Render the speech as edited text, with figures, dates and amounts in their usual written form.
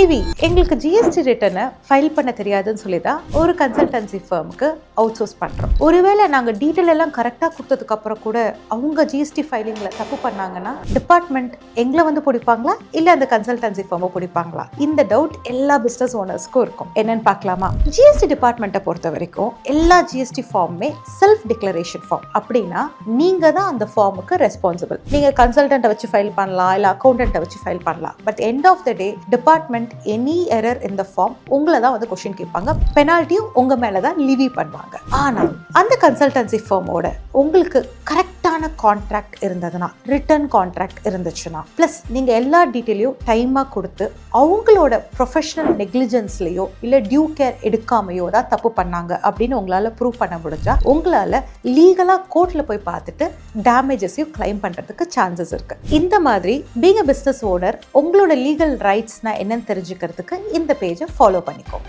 நிவி எங்களுக்கு ஜிஎஸ்டி ரிட்டர்னை ஃபைல் பண்ண தெரியாதுன்னு சொல்லி தான் ஒரு கன்சல்டன்சி ஃபர்முக்கு அவுட் சோர்ஸ் பண்ணுறோம். ஒருவேளை நாங்கள் டீட்டெயில் எல்லாம் கரெக்டாக கொடுத்ததுக்கு அப்புறம் கூட அவங்க ஜிஎஸ்டி ஃபைலிங்கில் தப்பு பண்ணாங்கன்னா டிபார்ட்மெண்ட் எங்களை வந்து பிடிப்பாங்களா இல்லை அந்த கன்சல்டன்சி ஃபர்மை பிடிப்பாங்களா? இந்த டவுட் எல்லா பிஸ்னஸ் ஓனர்ஸ்க்கும் இருக்கும். என்னன்னு பார்க்கலாமா? ஜிஎஸ்டி டிபார்ட்மெண்ட்டை பொறுத்த வரைக்கும் எல்லா ஜிஎஸ்டி ஃபார்முமே செல்ஃப் டிக்ளரேஷன் ஃபார்ம். அப்படின்னா நீங்கள் தான் அந்த ஃபார்முக்கு ரெஸ்பான்சிபிள். நீங்கள் கன்சல்டண்ட்டை வச்சு ஃபைல் பண்ணலாம், இல்லை அக்கௌண்டண்ட்டை வச்சு ஃபைல் பண்ணலாம். But end of the day department any error in the form உங்களை தான் வந்து கொஸ்டின் கேட்பாங்க. பெனால்ட்டியும் உங்க மேல தான் லிவி பண்ணுவாங்க. ஆனால் அந்த கன்சல்டன்சி ஃபார்மோட உங்களுக்கு கரெக்டான கான்ட்ராக்ட் இருந்ததுன்னா, ரிட்டர்ன் கான்ட்ராக்ட் இருந்துச்சுன்னா, பிளஸ் நீங்க எல்லா டீட்டெயிலையும் டைமா கொடுத்து அவங்களோட ப்ரொஃபஷனல் நெக்லிஜென்ஸ்லயோ இல்ல டியூ கேர் எடுக்காமையோ தான் தப்பு பண்ணாங்க அப்படின்னு உங்களால ப்ரூவ் பண்ண முடிஞ்சா உங்களால லீகலா கோர்ட்ல போய் பார்த்துட்டு டேமேஜஸையும் கிளைம் பண்றதுக்கு சான்சஸ் இருக்கு. இந்த மாதிரி பீங் அ பிசினஸ் ஓனர் உங்களோட லீகல் ரைட்ஸ்னா என்னன்னு தெரிஞ்சுக்கிறதுக்கு இந்த பேஜை ஃபாலோ பண்ணிக்கோ.